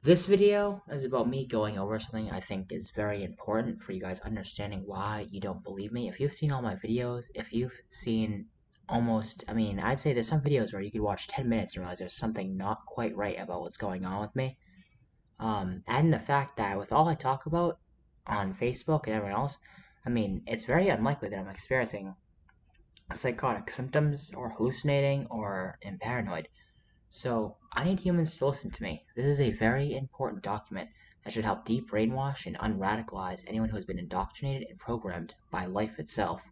This video is about me going over something I think is very important for you guys understanding why you don't believe me. If you've seen all my videos, if you've seen I'd say there's some videos where you could watch 10 minutes and realize there's something not quite right about what's going on with me. And the fact that with all I talk about on Facebook and everyone else, it's very unlikely that I'm experiencing psychotic symptoms or hallucinating or am paranoid. So, I need humans to listen to me. This is a very important document that should help de-brainwash and unradicalize anyone who has been indoctrinated and programmed by life itself.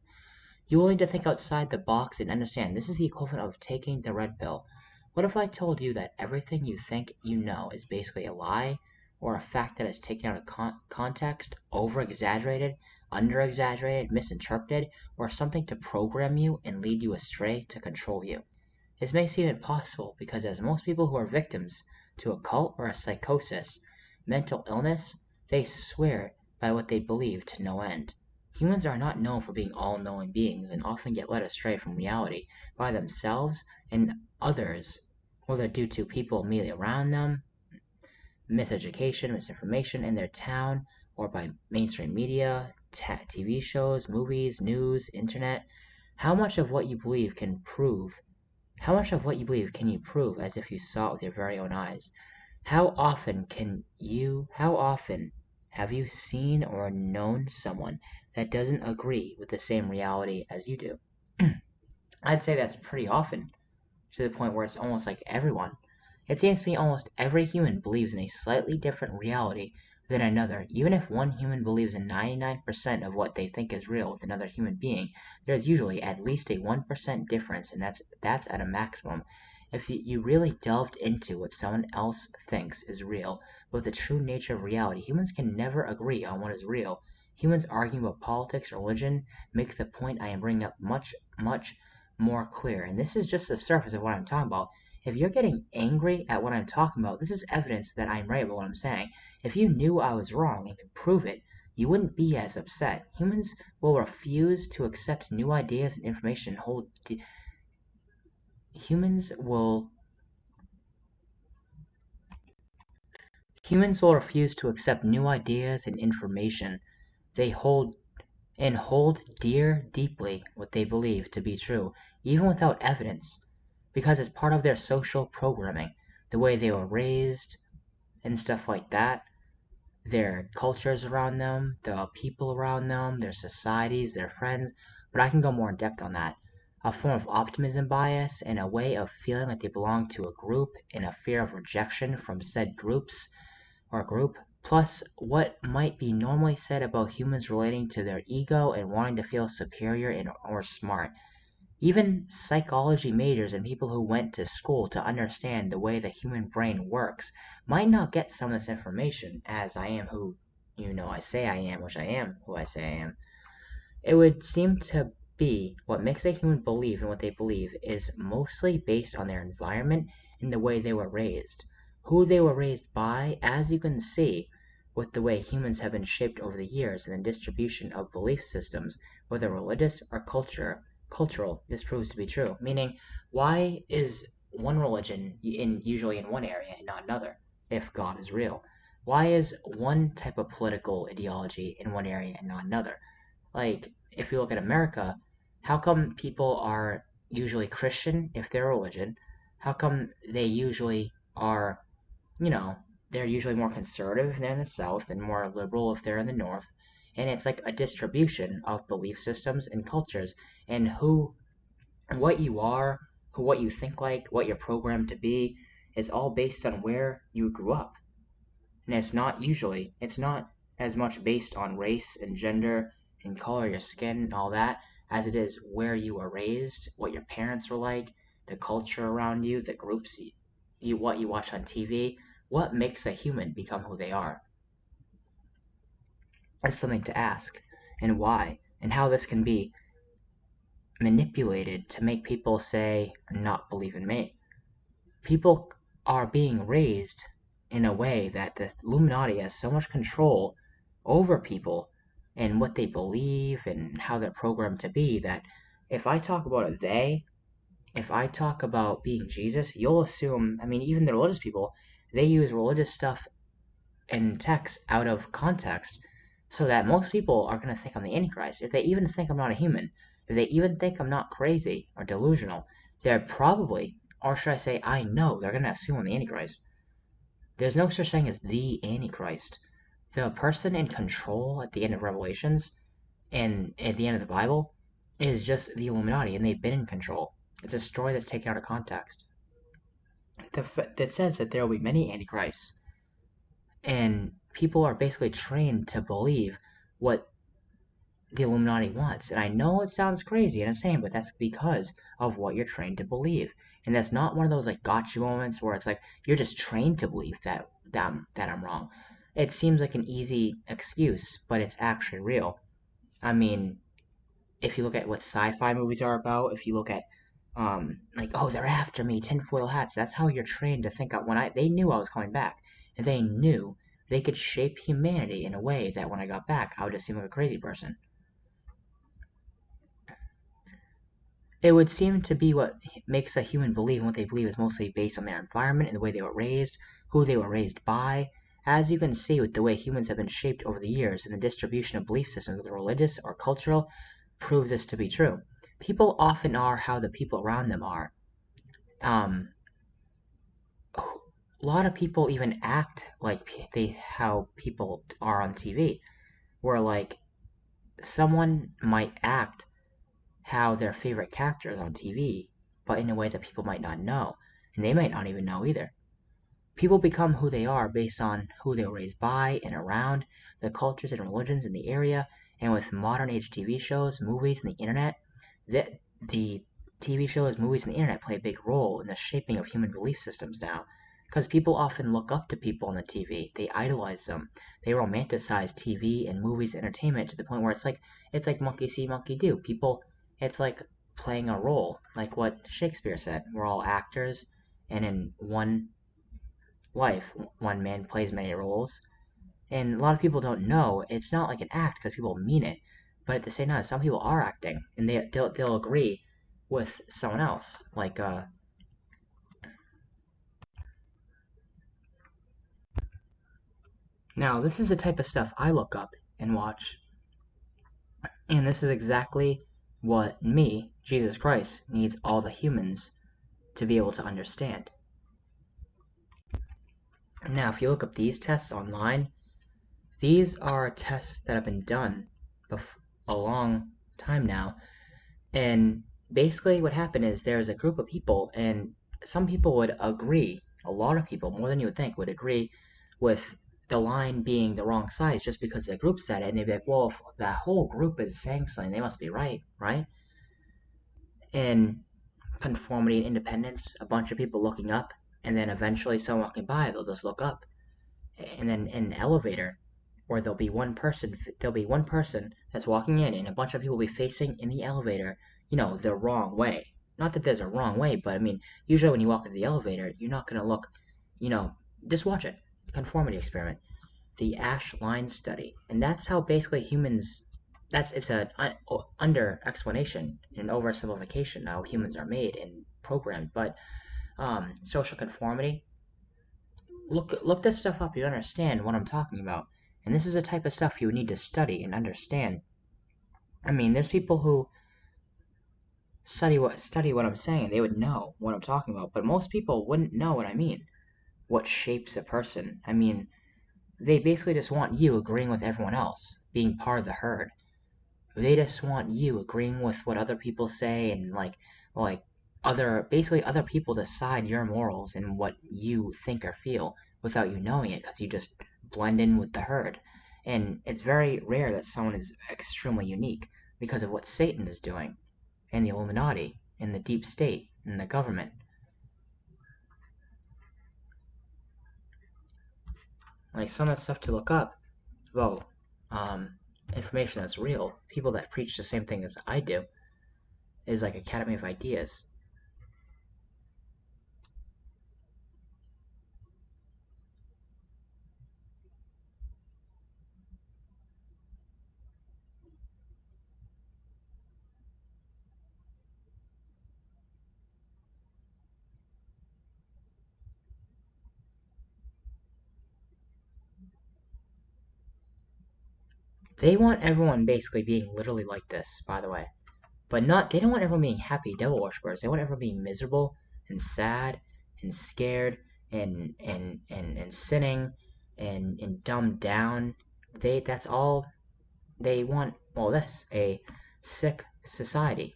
You will need to think outside the box and understand this is the equivalent of taking the red pill. What if I told you that everything you think you know is basically a lie, or a fact that is taken out of context, over-exaggerated, under-exaggerated, misinterpreted, or something to program you and lead you astray to control you? This may seem impossible because, as most people who are victims to a cult or a psychosis, mental illness, they swear by what they believe to no end. Humans are not known for being all knowing beings and often get led astray from reality by themselves and others, whether due to people immediately around them, miseducation, misinformation in their town, or by mainstream media, TV shows, movies, news, internet. How much of what you believe can prove How much of what you believe can you prove as if you saw it with your very own eyes? How often have you seen or known someone that doesn't agree with the same reality as you do? I'd say that's pretty often, to the point where it's almost like everyone. It seems to me almost every human believes in a slightly different reality than another. Even if one human believes in 99% of what they think is real with another human being, there's usually at least a 1% difference, and that's at a maximum. If you really delved into what someone else thinks is real, with the true nature of reality, humans can never agree on what is real. Humans arguing about politics or religion make the point I am bringing up much, much more clear. And this is just the surface of what I'm talking about. If you're getting angry at what I'm talking about, this is evidence that I'm right about what I'm saying. If you knew I was wrong and could prove it, you wouldn't be as upset. Humans will refuse to accept new ideas and information. Humans will Humans will refuse to accept new ideas and information. They hold dear deeply what they believe to be true, even without evidence, because it's part of their social programming, the way they were raised and stuff like that, their cultures around them, the people around them, their societies, their friends. But I can go more in depth on that. A form of optimism bias and a way of feeling like they belong to a group and a fear of rejection from said group, plus what might be normally said about humans relating to their ego and wanting to feel superior or smart. Even psychology majors and people who went to school to understand the way the human brain works might not get some of this information, as I am who I say I am, which I am who I say I am. It would seem to be what makes a human believe in what they believe is mostly based on their environment and the way they were raised. Who they were raised by, as you can see, with the way humans have been shaped over the years and the distribution of belief systems, whether religious or cultural, this proves to be true. Meaning, why is one religion usually in one area and not another, if God is real? Why is one type of political ideology in one area and not another? Like, if you look at America, how come people are usually Christian if they're religion? How come they usually are, you know, they're usually more conservative if they're in the South and more liberal if they're in the North? And it's like a distribution of belief systems and cultures, and what you are, what you think like, what you're programmed to be, is all based on where you grew up. And it's not as much based on race and gender and color of your skin and all that as it is where you were raised, what your parents were like, the culture around you, the groups what you watch on TV, what makes a human become who they are. That's something to ask, and why, and how this can be manipulated to make people say, not believe in me. People are being raised in a way that the Illuminati has so much control over people and what they believe and how they're programmed to be that if I talk about if I talk about being Jesus, you'll assume, even the religious people, they use religious stuff and text out of context so that most people are going to think I'm the Antichrist. If they even think I'm not a human, if they even think I'm not crazy or delusional, they're probably, or should I say, I know they're going to assume I'm the Antichrist. There's no such thing as the Antichrist. The person in control at the end of Revelations and at the end of the Bible is just the Illuminati, and they've been in control. It's a story that's taken out of context. That says that there will be many antichrists, and people are basically trained to believe what the Illuminati wants. And I know it sounds crazy and insane, but that's because of what you're trained to believe. And that's not one of those like gotcha moments where it's like you're just trained to believe that I'm wrong. It seems like an easy excuse, but it's actually real. I mean, if you look at what sci-fi movies are about, if you look at like, oh, they're after me, tinfoil hats. That's how you're trained to think. They knew I was coming back, and they knew they could shape humanity in a way that when I got back, I would just seem like a crazy person. It would seem to be what makes a human believe, and what they believe is mostly based on their environment and the way they were raised, who they were raised by. As you can see with the way humans have been shaped over the years, and the distribution of belief systems, whether religious or cultural, proves this to be true. People often are how the people around them are. Um, a lot of people even act like how people are on TV, where like someone might act how their favorite character is on TV, but in a way that people might not know, and they might not even know either. People become who they are based on who they were raised by and around, the cultures and religions in the area, and with modern age TV shows, movies, and the internet, the TV shows, movies, and the internet play a big role in the shaping of human belief systems now. Because people often look up to people on the TV, they idolize them, they romanticize TV and movies entertainment to the point where it's like monkey see, monkey do. People, it's like playing a role, like what Shakespeare said. We're all actors, and in one life, one man plays many roles. And a lot of people don't know it's not like an act because people mean it. But at the same time, some people are acting, and they'll agree with someone else. Like now, this is the type of stuff I look up and watch, and this is exactly what me, Jesus Christ, needs all the humans to be able to understand. Now, if you look up these tests online, these are tests that have been done a long time now. And basically, what happened is there's a group of people, and some people would agree, a lot of people, more than you would think, would agree with the line being the wrong size just because the group said it. And they'd be like, well, if that whole group is saying something, they must be right, right? And conformity and independence, a bunch of people looking up, and then eventually someone walking by, they'll just look up. And then in an elevator, where there'll be one person that's walking in, and a bunch of people will be facing in the elevator, the wrong way. Not that there's a wrong way, but I mean, usually when you walk into the elevator, you're not gonna look, you know, just watch it. Conformity experiment, the Ash line study, and that's how basically humans. It's a under explanation and oversimplification how humans are made and programmed, but social conformity, look this stuff up. You understand what I'm talking about, and this is the type of stuff you need to study and understand. I mean, there's people who study what I'm saying. They would know what I'm talking about, but most people wouldn't know what I mean. What shapes a person? I mean, they basically just want you agreeing with everyone else, being part of the herd. They just want you agreeing with what other people say, and like other people decide your morals and what you think or feel without you knowing it, because you just blend in with the herd. And it's very rare that someone is extremely unique because of what Satan is doing, and the Illuminati, and the deep state, and the government. Like some of the stuff to look up, well, um, information that's real, people that preach the same thing as I do, is like Academy of Ideas. They want everyone basically being literally like this, by the way. But not they don't want everyone being happy devil worshippers. They want everyone being miserable and sad and scared and sinning and dumbed down. That's all they want. Well, this a sick society.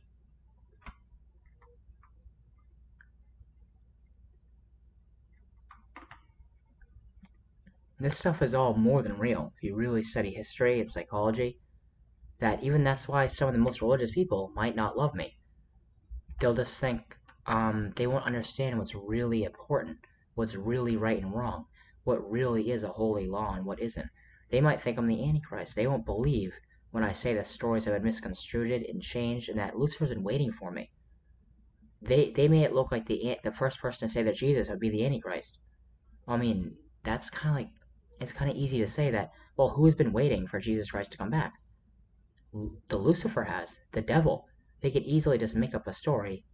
This stuff is all more than real. If you really study history and psychology, that even that's why some of the most religious people might not love me. They'll just think they won't understand what's really important, what's really right and wrong, what really is a holy law and what isn't. They might think I'm the Antichrist. They won't believe when I say that stories have been misconstrued and changed and that Lucifer's been waiting for me. They made it look like the first person to say that Jesus would be the Antichrist. I mean, that's kind of like it's kind of easy to say that. Well, who has been waiting for Jesus Christ to come back? The Lucifer has, the devil. They could easily just make up a story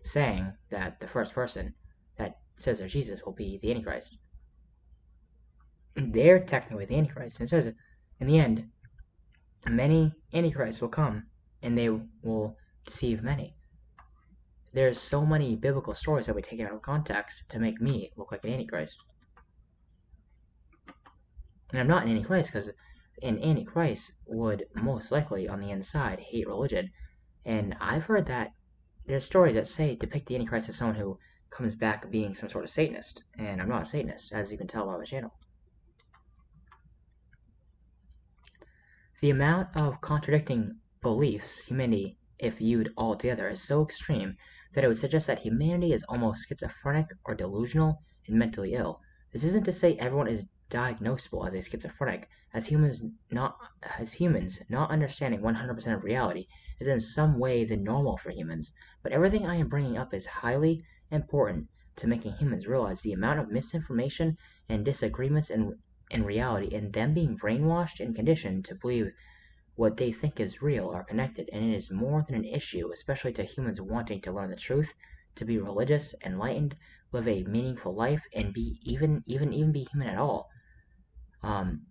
saying that the first person that says they're Jesus will be the Antichrist. They're technically the Antichrist. And it says in the end, many Antichrists will come and they will deceive many. There's so many biblical stories that we take out of context to make me look like an Antichrist. And I'm not an Antichrist because an Antichrist would most likely on the inside hate religion. And I've heard that there's stories that say depict the Antichrist as someone who comes back being some sort of Satanist, and I'm not a Satanist, as you can tell by my channel. The amount of contradicting beliefs humanity, if viewed all together, is so extreme that it would suggest that humanity is almost schizophrenic or delusional and mentally ill. This isn't to say everyone is diagnosable as a schizophrenic, as humans not understanding 100% of reality is in some way the normal for humans, but everything I am bringing up is highly important to making humans realize the amount of misinformation and disagreements in reality and them being brainwashed and conditioned to believe what they think is real are connected, and it is more than an issue, especially to humans wanting to learn the truth, to be religious, enlightened, live a meaningful life, and be even be human at all.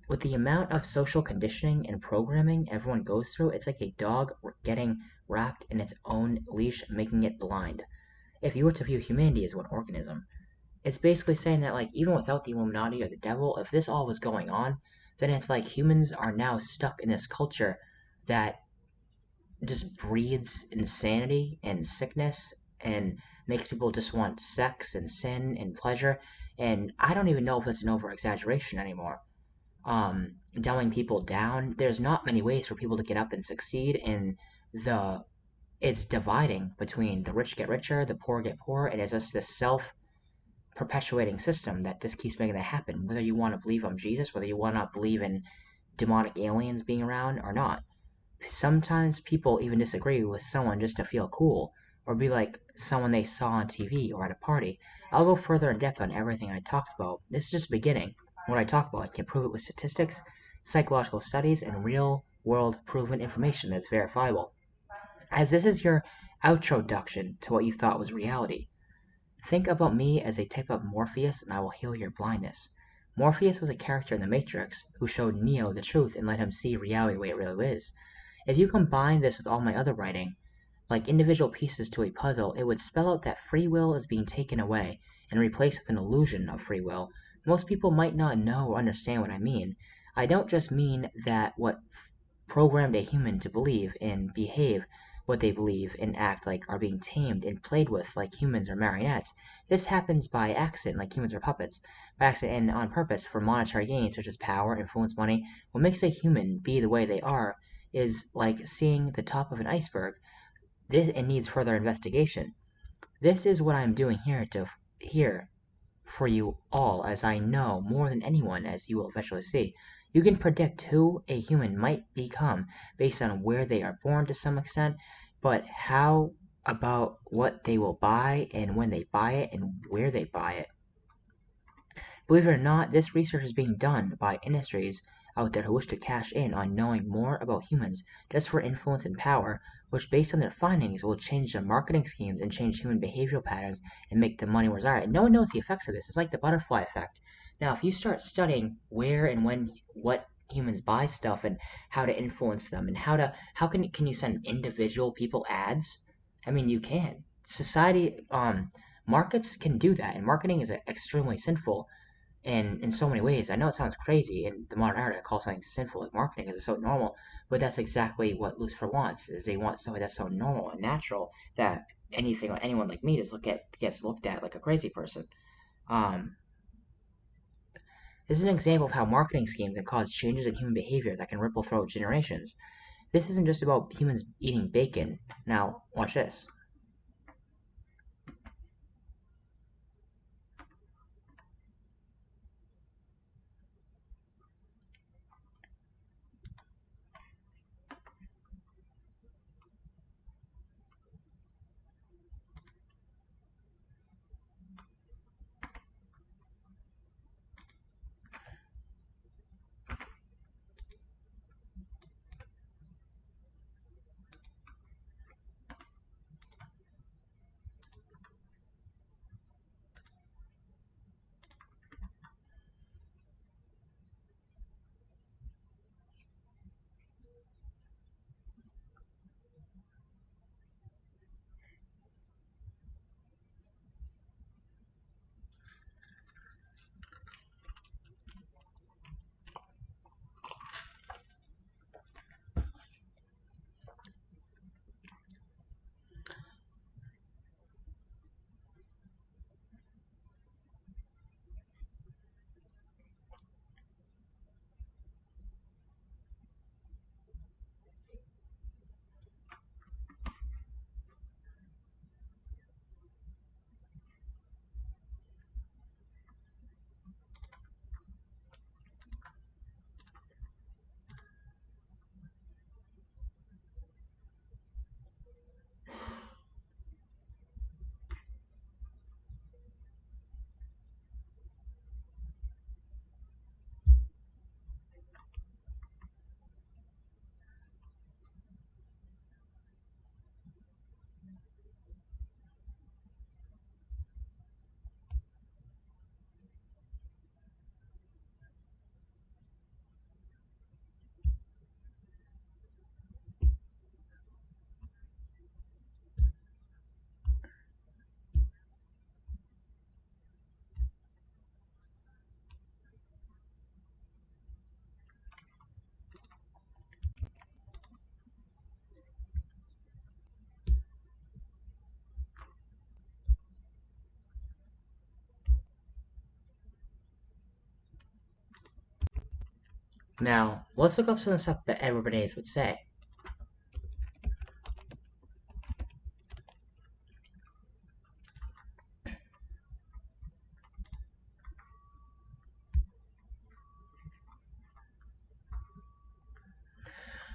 With the amount of social conditioning and programming everyone goes through, it's like a dog getting wrapped in its own leash, making it blind. If you were to view humanity as one organism, it's basically saying that, like, even without the Illuminati or the devil, if this all was going on, then it's like humans are now stuck in this culture that just breeds insanity and sickness and makes people just want sex and sin and pleasure. And I don't even know if it's an over exaggeration anymore. Dumbing people down. There's not many ways for people to get up and succeed, and the it's dividing between the rich get richer, the poor get poorer, and it's just this self perpetuating system that just keeps making that happen. Whether you want to believe I'm Jesus, whether you want to believe in demonic aliens being around or not. Sometimes people even disagree with someone just to feel cool, or be like someone they saw on TV or at a party. I'll go further in depth on everything I talked about. This is just the beginning. What I talk about, I can prove it with statistics, psychological studies, and real world proven information that's verifiable. As this is your outroduction to what you thought was reality, think about me as a type of Morpheus and I will heal your blindness. Morpheus was a character in The Matrix who showed Neo the truth and let him see reality the way it really is. If you combine this with all my other writing, like individual pieces to a puzzle, it would spell out that free will is being taken away and replaced with an illusion of free will. Most people might not know or understand what I mean. I don't just mean that what programmed a human to believe and behave what they believe and act like are being tamed and played with like humans are marionettes. This happens by accident, like humans are puppets, by accident and on purpose for monetary gains such as power, influence, money. What makes a human be the way they are is like seeing the top of an iceberg. This it needs further investigation. This is what I am doing here for you all, as I know more than anyone, as you will eventually see. You can predict who a human might become based on where they are born to some extent, but how about what they will buy and when they buy it and where they buy it? Believe it or not, this research is being done by industries out there who wish to cash in on knowing more about humans just for influence and power, which based on their findings will change their marketing schemes and change human behavioral patterns and make the money more desired. No one knows the effects of this. It's like the butterfly effect. Now, if you start studying where and when what humans buy stuff and how to influence them and how can you send individual people ads? I mean, you can. Society markets can do that, and marketing is extremely sinful in so many ways. I know it sounds crazy in the modern era to call something sinful like marketing because it's so normal, but that's exactly what Lucifer wants. Is they want something that's so normal and natural that anyone like me just gets looked at like a crazy person. Um, this is an example of how marketing schemes can cause changes in human behavior that can ripple throughout generations. This isn't just about humans eating bacon. Now, watch this. Now, let's look up some of the stuff that Edward Bernays would say.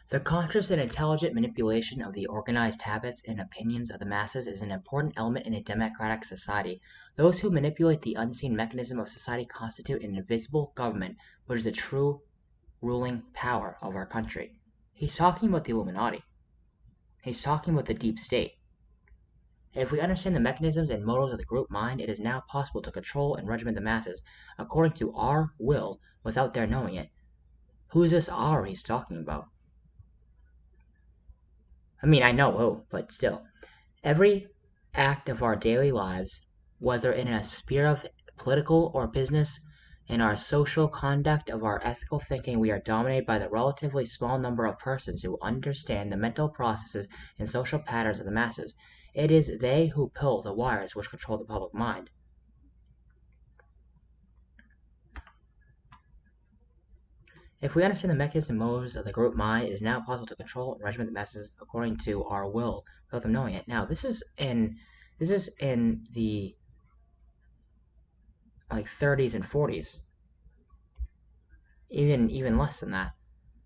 The conscious and intelligent manipulation of the organized habits and opinions of the masses is an important element in a democratic society. Those who manipulate the unseen mechanism of society constitute an invisible government, which is the true ruling power of our country. He's talking about the Illuminati. He's talking about the deep state. If we understand the mechanisms and motives of the group mind, it is now possible to control and regiment the masses according to our will without their knowing it. Who is this "our" he's talking about? I mean, I know who, but still. Every act of our daily lives, whether in a sphere of political or business, in our social conduct, of our ethical thinking, we are dominated by the relatively small number of persons who understand the mental processes and social patterns of the masses. It is they who pull the wires which control the public mind. If we understand the mechanism and motives of the group mind, it is now possible to control and regiment the masses according to our will without them knowing it. Now, this is in the like 30s and 40s, even less than that.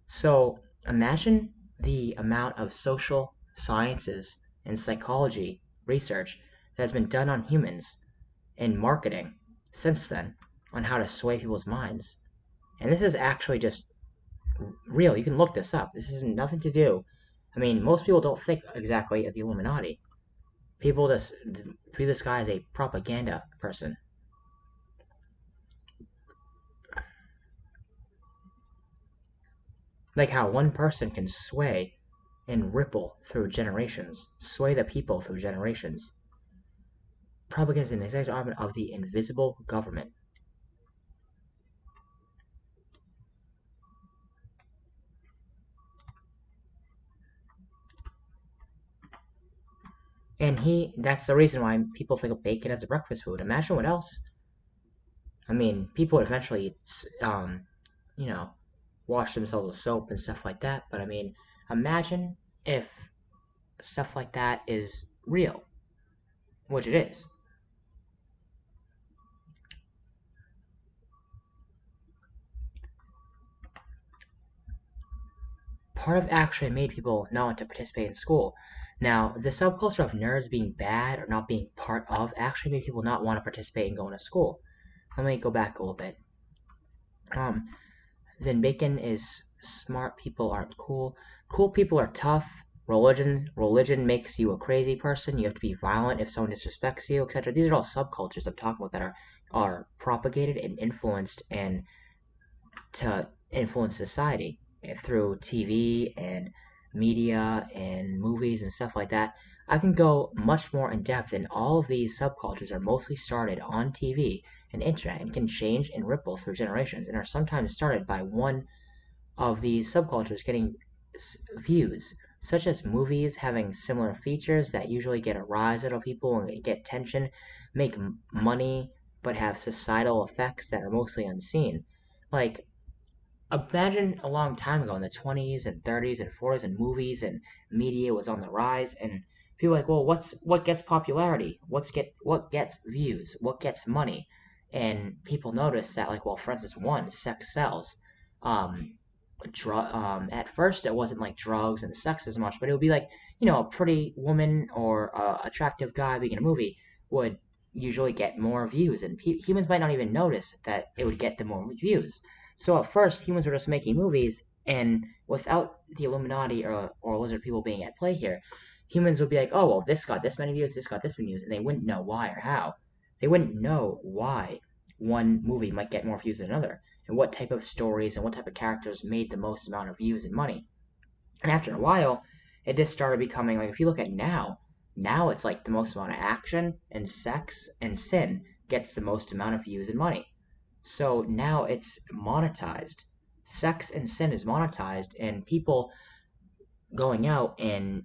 So imagine the amount of social sciences and psychology research that has been done on humans in marketing since then on how to sway people's minds. And this is actually just real. You can look this up. This has nothing to do. I mean, most people don't think exactly of the Illuminati. People just view this guy as a propaganda person. Like how one person can sway and ripple through generations, sway the people through generations. Propaganda is an executive arm of the invisible government. And that's the reason why people think of bacon as a breakfast food. Imagine what else. I mean, people would eventually, you know, wash themselves with soap and stuff like that. But I mean, imagine if stuff like that is real, which it is. Part of actually made people not want to participate in school. Now, the subculture of nerds being bad or not being part of actually made people not want to participate in going to school. Let me go back a little bit. Um, then bacon is smart people aren't cool. Cool people are tough. Religion makes you a crazy person. You have to be violent if someone disrespects you, etc. These are all subcultures I'm talking about that are propagated and influenced and to influence society through TV and media and movies and stuff like that. I can go much more in depth, and all of these subcultures are mostly started on TV and internet and can change and ripple through generations and are sometimes started by one of these subcultures getting views, such as movies having similar features that usually get a rise out of people and get attention, make money, but have societal effects that are mostly unseen. Like imagine a long time ago in the 20s and 30s and 40s and movies and media was on the rise and people were like, well, what gets popularity, what gets views, what gets money, and people notice that, like, well, for instance, one, sex sells. um at first it wasn't like drugs and sex as much, but it would be like, a pretty woman or a attractive guy being in a movie would usually get more views, and humans might not even notice that it would get the more views. So at first, humans were just making movies, and without the Illuminati or lizard people being at play here, humans would be like, oh, well, this got this many views, this got this many views, and they wouldn't know why or how. They wouldn't know why one movie might get more views than another, and what type of stories and what type of characters made the most amount of views and money. And after a while, it just started becoming like, if you look at now it's like the most amount of action and sex and sin gets the most amount of views and money. So now it's monetized. Sex and sin is monetized, and people going out and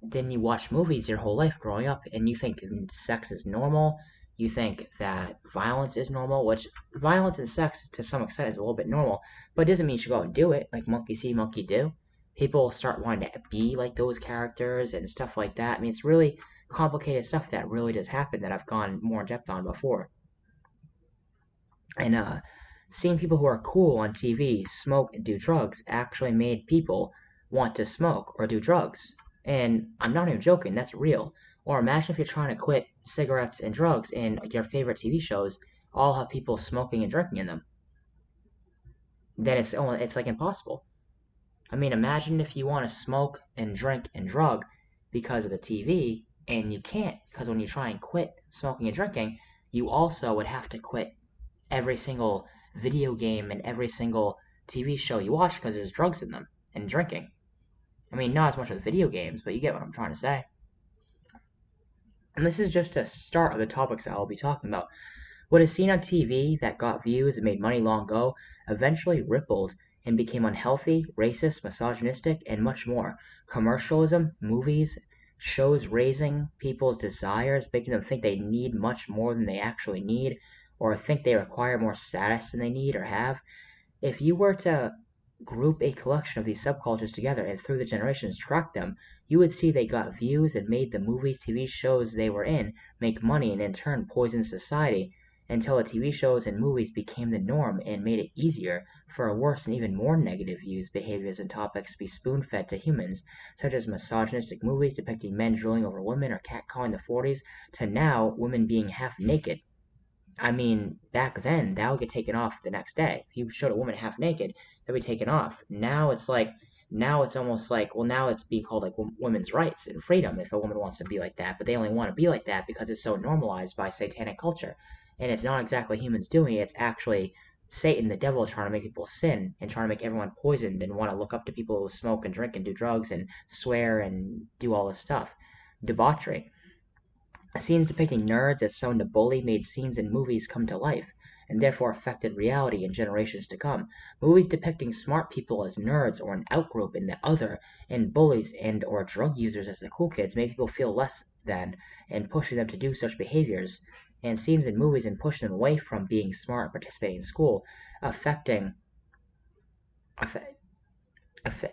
then you watch movies your whole life growing up, and you think sex is normal. You think that violence is normal, which violence and sex to some extent is a little bit normal, but it doesn't mean you should go and do it like monkey see, monkey do. People start wanting to be like those characters and stuff like that. I mean, it's really complicated stuff that really does happen that I've gone more in depth on before. And seeing people who are cool on TV smoke and do drugs actually made people want to smoke or do drugs. And I'm not even joking, that's real. Or imagine if you're trying to quit cigarettes and drugs and your favorite TV shows all have people smoking and drinking in them. Then it's like impossible. I mean, imagine if you want to smoke and drink and drug because of the TV and you can't, because when you try and quit smoking and drinking, you also would have to quit every single video game and every single TV show you watch because there's drugs in them and drinking. I mean, not as much with video games, but you get what I'm trying to say. And this is just a start of the topics that I'll be talking about. What is seen on TV that got views and made money long ago eventually rippled and became unhealthy, racist, misogynistic, and much more. Commercialism, movies, shows raising people's desires, making them think they need much more than they actually need, or think they require more status than they need or have. If you were to group a collection of these subcultures together and through the generations track them, you would see they got views and made the movies, TV shows they were in make money and in turn poison society until the TV shows and movies became the norm and made it easier for worse and even more negative views, behaviors, and topics to be spoon fed to humans, such as misogynistic movies depicting men drooling over women or catcalling the 40s, to now women being half naked. I mean, back then, that would get taken off the next day. If you showed a woman half naked, that'd be taken off. Now it's almost like, well, now it's being called like women's rights and freedom if a woman wants to be like that, but they only want to be like that because it's so normalized by satanic culture. And it's not exactly humans doing it, it's actually Satan, the devil, is trying to make people sin and trying to make everyone poisoned and want to look up to people who smoke and drink and do drugs and swear and do all this stuff. Debauchery. Scenes depicting nerds as someone to bully made scenes in movies come to life, and therefore affected reality in generations to come. Movies depicting smart people as nerds or an outgroup in the other, and bullies and or drug users as the cool kids made people feel less than, and pushing them to do such behaviors. And scenes in movies and pushing them away from being smart and participating in school, affecting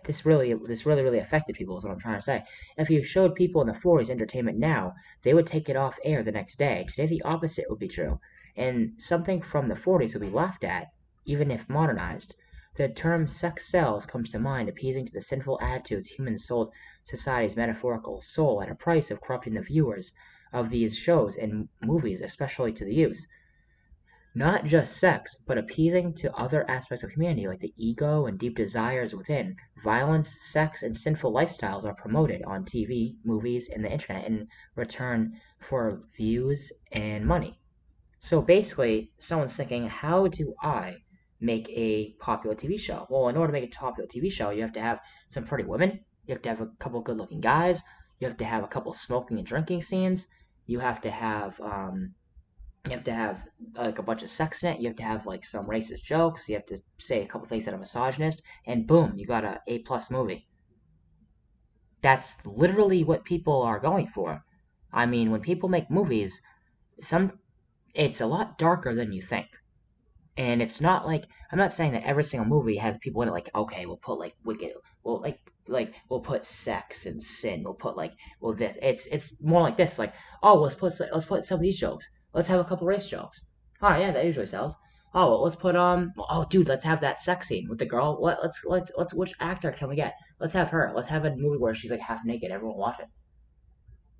this really affected people is what I'm trying to say. If you showed people in the 40s entertainment now, they would take it off air the next day. Today the opposite would be true, and something from the 40s would be laughed at, even if modernized. The term sex sells comes to mind, appeasing to the sinful attitudes humans sold society's metaphorical soul at a price of corrupting the viewers of these shows and movies, especially to the youth. Not just sex, but appeasing to other aspects of humanity like the ego and deep desires within. Violence, sex, and sinful lifestyles are promoted on TV, movies, and the internet in return for views and money. So basically, someone's thinking, how do I make a popular TV show? Well, in order to make a popular TV show, you have to have some pretty women, you have to have a couple good looking guys, you have to have a couple smoking and drinking scenes, you have to have you have to have like a bunch of sex in it. You have to have like some racist jokes. You have to say a couple things that are misogynist, and boom, you got a A+ movie. That's literally what people are going for. I mean, when people make movies, some it's a lot darker than you think. And it's not like I'm not saying that every single movie has people in it like, okay, we'll put like wicked, well like we'll put sex and sin, we'll put like well this. It's more like this, like oh let's put some of these jokes. Let's have a couple race jokes. Oh yeah, that usually sells. Oh well, let's put oh dude, let's have that sex scene with the girl. Let's which actor can we get? Let's have her. Let's have a movie where she's like half naked. Everyone watch it.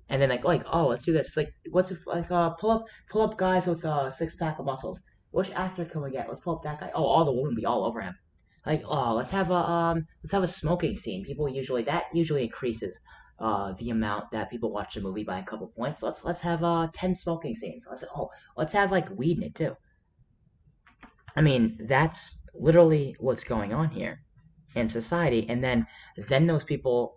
And then like oh let's do this like what's if, like pull up guys with 6 pack of muscles. Which actor can we get? Let's pull up that guy. Oh, all the women be all over him. Like oh let's have a smoking scene. People usually that usually increases the amount that people watch the movie by a couple points. Let's have 10 smoking scenes. Let's have like weed in it too. I mean that's literally what's going on here in society, and then those people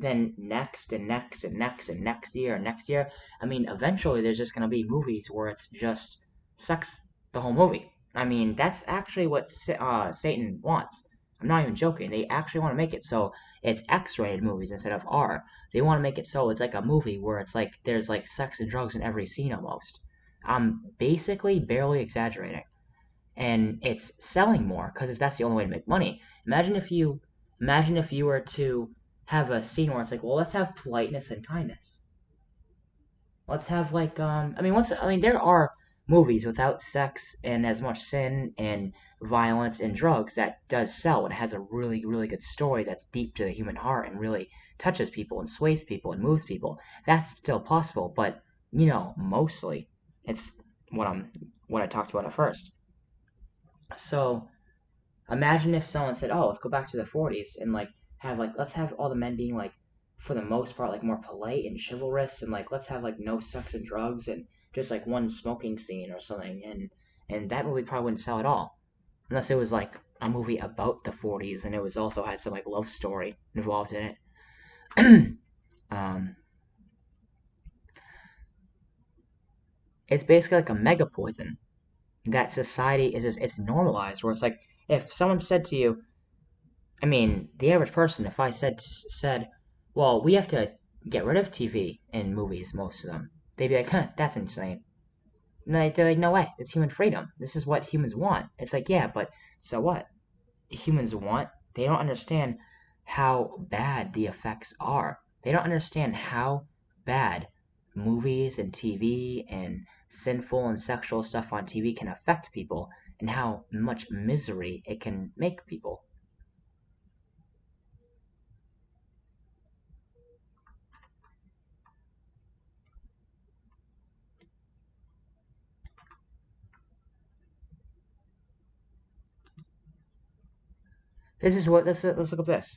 then next and next and next and next year. I mean eventually there's just going to be movies where it's just sex the whole movie. I mean that's actually what Satan wants. I'm not even joking. They actually want to make it so it's X-rated movies instead of R. They want to make it so it's like a movie where it's like there's like sex and drugs in every scene almost. I'm basically barely exaggerating, and it's selling more because that's the only way to make money. Imagine if you were to have a scene where it's like, well, let's have politeness and kindness. Let's have like I mean there are movies without sex and as much sin and violence and drugs that does sell and has a really really good story that's deep to the human heart and really touches people and sways people and moves people. That's still possible, but mostly it's what I talked about at first. So imagine if someone said, "Oh, let's go back to the 40s and like have like let's have all the men being like for the most part like more polite and chivalrous and like let's have like no sex and drugs and just like one smoking scene or something." And that movie probably wouldn't sell at all unless it was like a movie about the 40s and it was also had some like love story involved in it. um it's basically like a mega poison that society it's normalized where it's like if someone said to you, I mean, the average person, if I said, well, we have to get rid of TV and movies, most of them, they'd be like, huh, that's insane. And they're like, no way, it's human freedom. This is what humans want. It's like, yeah, but so what? Humans want. They don't understand how bad the effects are. They don't understand how bad movies and TV and sinful and sexual stuff on TV can affect people and how much misery it can make people. This is what let's look up this.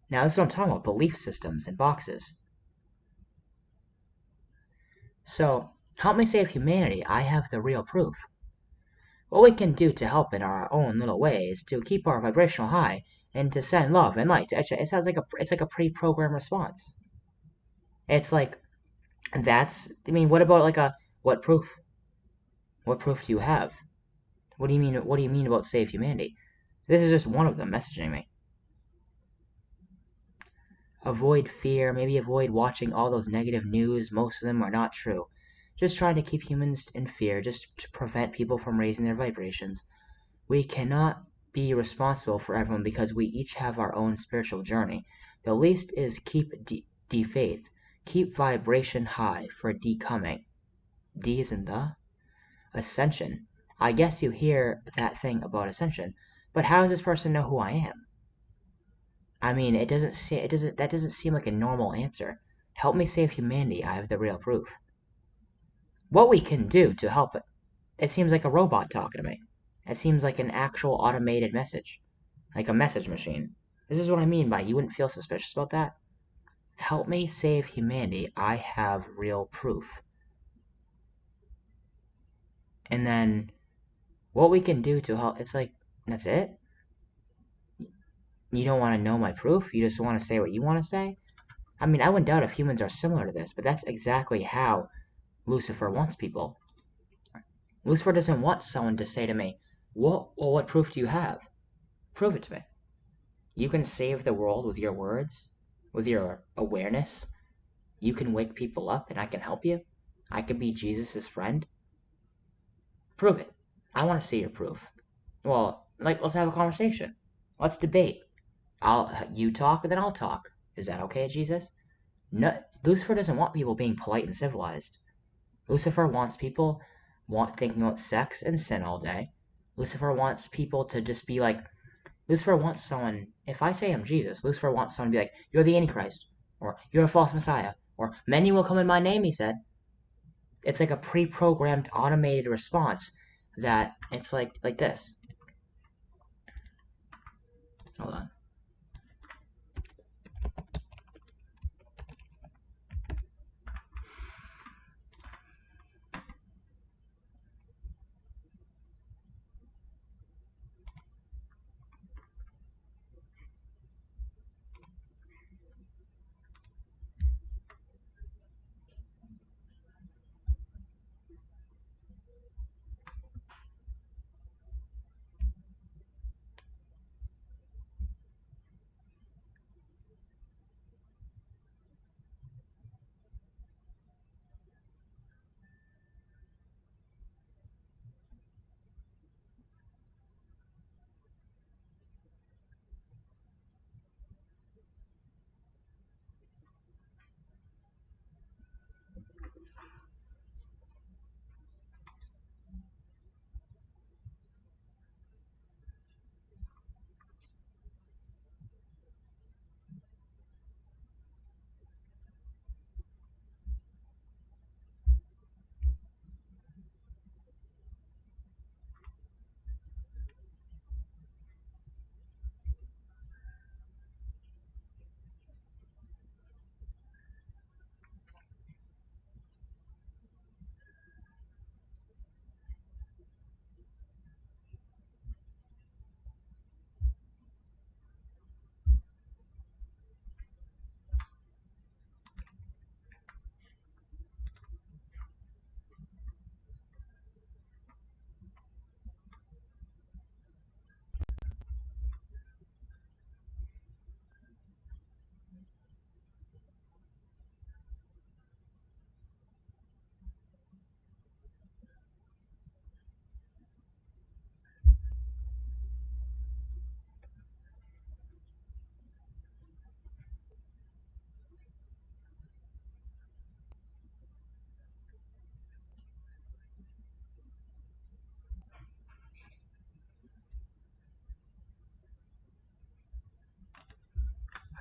Now this is what I'm talking about, belief systems and boxes. So help me save humanity, I have the real proof. What we can do to help in our own little way is to keep our vibrational high and to send love and light. It sounds like a pre-programmed response. It's like that's. I mean, what about like a what proof? What proof do you have? What do you mean? What do you mean about save humanity? This is just one of them messaging me. Avoid fear. Maybe avoid watching all those negative news. Most of them are not true. Just trying to keep humans in fear, just to prevent people from raising their vibrations. We cannot be responsible for everyone because we each have our own spiritual journey. The least is keep faith. Keep vibration high for decoming. D is in the ascension. I guess you hear that thing about ascension, but how does this person know who I am? I mean, that doesn't seem like a normal answer. Help me save humanity. I have the real proof. What we can do to help it. It seems like a robot talking to me. It seems like an actual automated message, like a message machine. This is what I mean by you wouldn't feel suspicious about that. Help me save humanity. I have real proof. And then what we can do to help, it's like, that's it? You don't want to know my proof? You just want to say what you want to say? I mean, I wouldn't doubt if humans are similar to this, but that's exactly how Lucifer wants people. Lucifer doesn't want someone to say to me, what proof do you have? Prove it to me. You can save the world with your words, with your awareness. You can wake people up and I can help you. I could be Jesus' friend. Prove it. I want to see your proof. Well, let's have a conversation. Let's debate. You talk and then I'll talk. Is that okay, Jesus? No, Lucifer doesn't want people being polite and civilized. Lucifer wants people thinking about sex and sin all day. Lucifer wants people to just be like, Lucifer wants someone, if I say I'm Jesus, Lucifer wants someone to be like, you're the Antichrist, or you're a false Messiah, or many will come in my name, he said. It's like a pre-programmed automated response that it's like this. Hold on.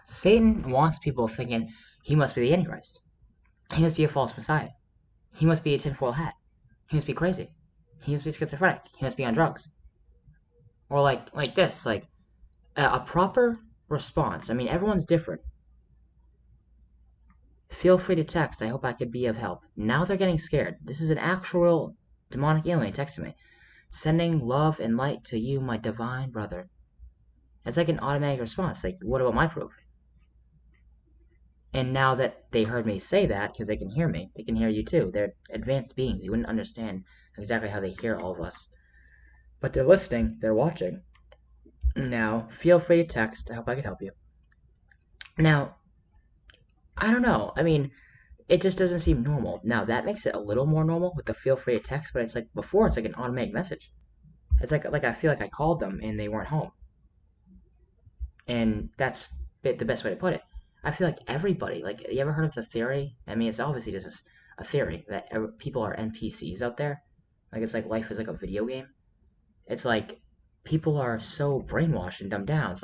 Satan wants people thinking he must be the Antichrist. He must be a false Messiah. He must be a tinfoil hat. He must be crazy. He must be schizophrenic. He must be on drugs. Or like this, like a proper response. I mean, everyone's different. Feel free to text. I hope I could be of help. Now they're getting scared. This is an actual demonic alien texting me. sending love and light to you, my divine brother. It's like an automatic response. Like, what about my proof? And now that they heard me say that, because they can hear me, they can hear you too. They're advanced beings. You wouldn't understand exactly how they hear all of us. But they're listening, they're watching. Now, feel free to text. I hope I could help you. Now, I don't know. I mean, it just doesn't seem normal. Now, that makes it a little more normal with the feel free to text, but it's like before, it's like an automatic message. It's like I feel like I called them and they weren't home. And that's the best way to put it. I feel like everybody, like, you ever heard of the theory? I mean, it's obviously just a theory that people are NPCs out there. Like, it's like life is like a video game. It's like people are so brainwashed and dumbed down. It's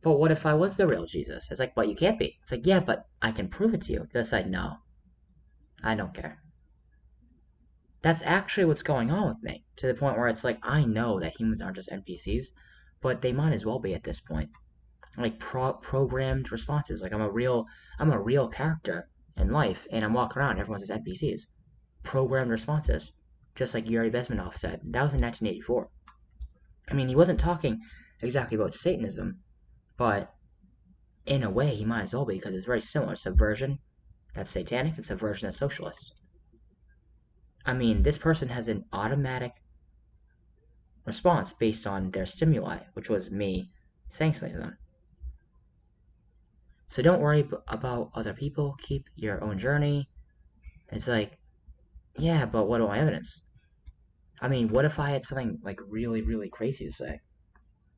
but what if I was the real Jesus? It's like, but you can't be. It's like, yeah, but I can prove it to you. It's like, no, I don't care. That's actually what's going on with me, to the point where it's like, I know that humans aren't just NPCs, but they might as well be at this point. Like programmed responses. Like I'm a real character in life, and I'm walking around. Everyone's just NPCs. Programmed responses, just like Yuri Bezmenov said. That was in 1984. I mean, he wasn't talking exactly about Satanism, but in a way, he might as well be because it's very similar. Subversion, that's satanic, and subversion, that's socialist. I mean, this person has an automatic response based on their stimuli, which was me saying something to them. So don't worry about other people. Keep your own journey. It's like, yeah, but what about my evidence? I mean, what if I had something like really, really crazy to say?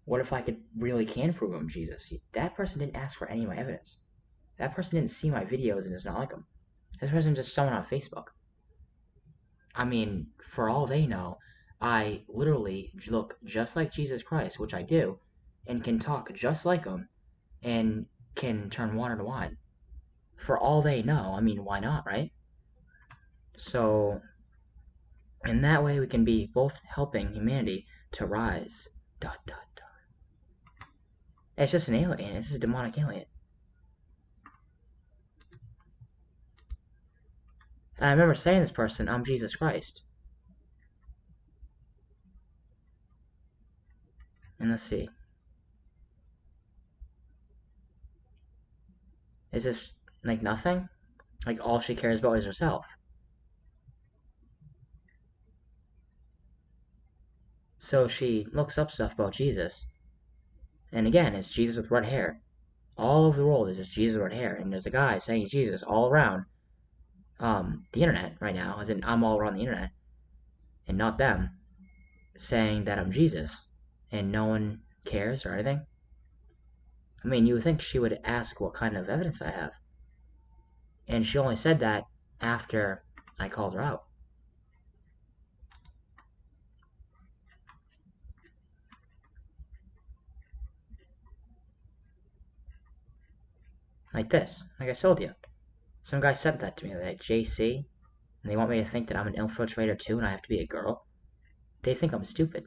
What if I could really can prove I'm Jesus? That person didn't ask for any of my evidence. That person didn't see my videos and is not like them. This person just someone on Facebook. I mean, for all they know, I literally look just like Jesus Christ, which I do, and can talk just like him, and can turn water to wine. For all they know, I mean, why not, right? So, in that way, we can be both helping humanity to rise. Dot, dot, dot. It's just an alien. It's just a demonic alien. And I remember saying to this person, I'm Jesus Christ. And let's see. Is this like nothing? Like all she cares about is herself. So she looks up stuff about Jesus. And again, it's Jesus with red hair. All over the world is just Jesus with red hair. And there's a guy saying he's Jesus all around the internet right now. As in, I'm all around the internet. And not them. Saying that I'm Jesus. And no one cares or anything. I mean, you would think she would ask what kind of evidence I have. And she only said that after I called her out. Like this. Like I told you. Some guy sent that to me, that JC, and they want me to think that I'm an infiltrator too and I have to be a girl. They think I'm stupid.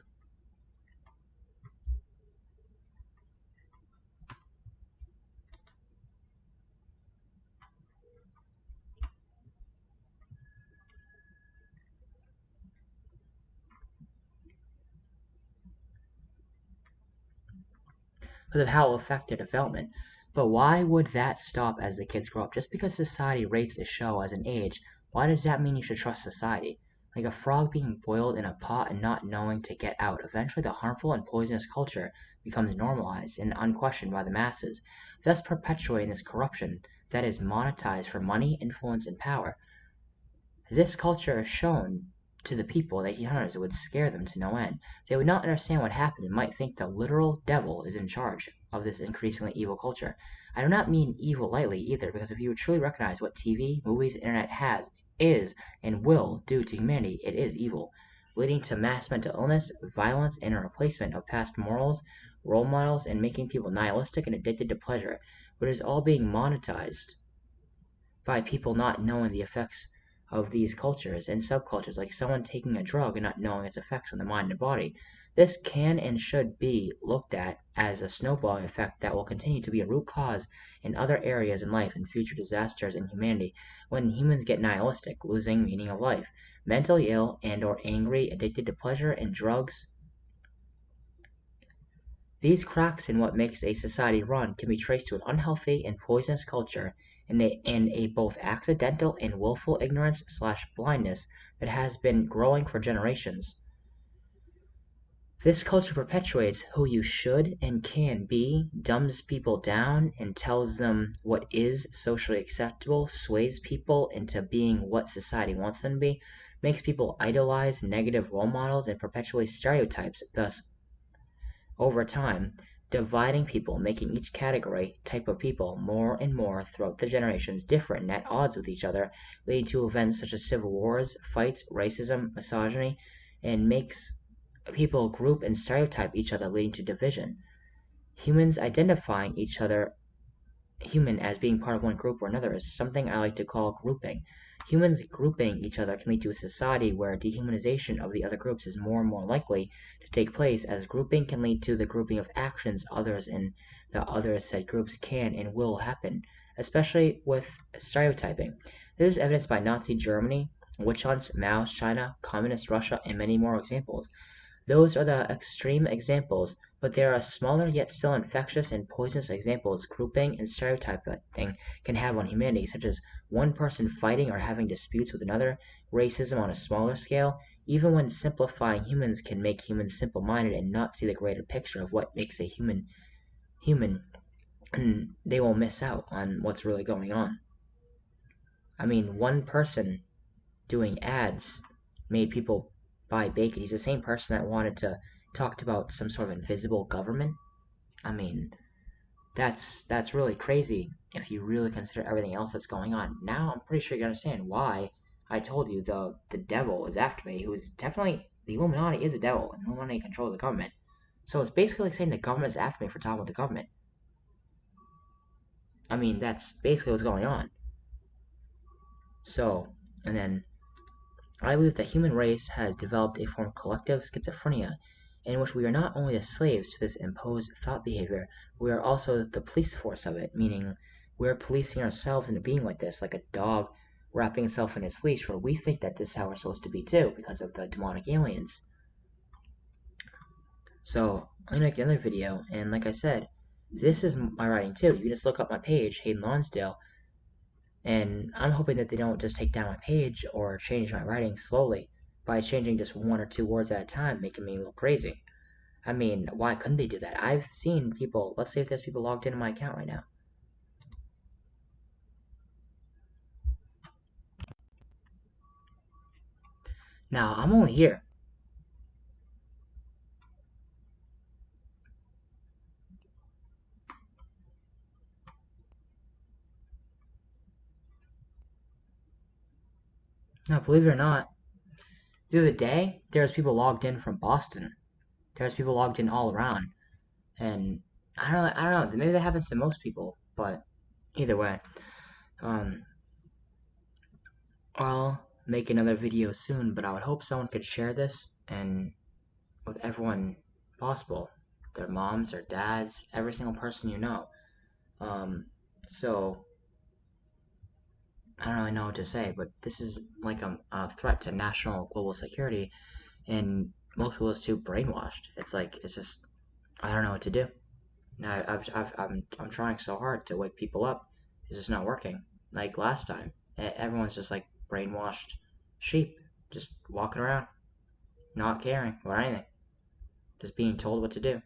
Because of how it will affect their development. But why would that stop as the kids grow up? Just because society rates a show as an age, why does that mean you should trust society? Like a frog being boiled in a pot and not knowing to get out. Eventually, the harmful and poisonous culture becomes normalized and unquestioned by the masses, thus perpetuating this corruption that is monetized for money, influence, and power. This culture is shown to the people in the 1800s. It would scare them to no end. They would not understand what happened and might think the literal devil is in charge of this increasingly evil culture. I do not mean evil lightly either, because if you would truly recognize what TV, movies, and internet is, and will do to humanity, it is evil, leading to mass mental illness, violence, and a replacement of past morals, role models, and making people nihilistic and addicted to pleasure, but it is all being monetized by people not knowing the effects of these cultures and subcultures, like someone taking a drug and not knowing its effects on the mind and body. This can and should be looked at as a snowballing effect that will continue to be a root cause in other areas in life and future disasters in humanity when humans get nihilistic, losing meaning of life, mentally ill and or angry, addicted to pleasure and drugs. These cracks in what makes a society run can be traced to an unhealthy and poisonous culture and a both accidental and willful ignorance/blindness that has been growing for generations. This culture perpetuates who you should and can be, dumbs people down, and tells them what is socially acceptable, sways people into being what society wants them to be, makes people idolize negative role models, and perpetuates stereotypes, thus over time, dividing people, making each category, type of people, more and more throughout the generations different and at odds with each other, leading to events such as civil wars, fights, racism, misogyny, and makes people group and stereotype each other, leading to division. Humans identifying each other human as being part of one group or another is something I like to call grouping. Humans grouping each other can lead to a society where dehumanization of the other groups is more and more likely to take place, as grouping can lead to the grouping of actions others in the other said groups can and will happen, especially with stereotyping. This is evidenced by Nazi Germany, witch hunts, Mao's China, communist Russia, and many more examples. Those are the extreme examples, but there are smaller yet still infectious and poisonous examples grouping and stereotyping can have on humanity, such as one person fighting or having disputes with another, racism on a smaller scale. Even when simplifying humans can make humans simple-minded and not see the greater picture of what makes a human human, they will miss out on what's really going on. I mean, one person doing ads made people buy bacon. He's the same person that wanted to talked about some sort of invisible government. I mean, that's really crazy if you really consider everything else that's going on. Now I'm pretty sure you understand why I told you the devil is after me, who is technically the Illuminati is a devil, and the Illuminati controls the government. So it's basically like saying the government's after me for talking about the government. I mean, that's basically what's going on. So, and then I believe the human race has developed a form of collective schizophrenia in which we are not only the slaves to this imposed thought behavior, we are also the police force of it, meaning we are policing ourselves into being like this, like a dog wrapping itself in its leash, where we think that this is how we're supposed to be too, because of the demonic aliens. So, I'm gonna make another video, and like I said, this is my writing too. You can just look up my page, Hayden Lonsdale, and I'm hoping that they don't just take down my page or change my writing slowly by changing just one or two words at a time, making me look crazy. I mean, why couldn't they do that? I've seen people, let's say if there's people logged into my account right now. Now, I'm only here. Now, believe it or not, the other day, there's people logged in from Boston. There's people logged in all around. And I don't know, maybe that happens to most people, but either way. Um, I'll make another video soon, but I would hope someone could share this and with everyone possible, their moms, their dads, every single person you know. Um, so I don't really know what to say, but this is like a threat to national global security, and most people is too brainwashed. It's like it's just I don't know what to do. Now I'm trying so hard to wake people up. It's just not working. Like last time, everyone's just like brainwashed sheep, just walking around, not caring or anything, just being told what to do.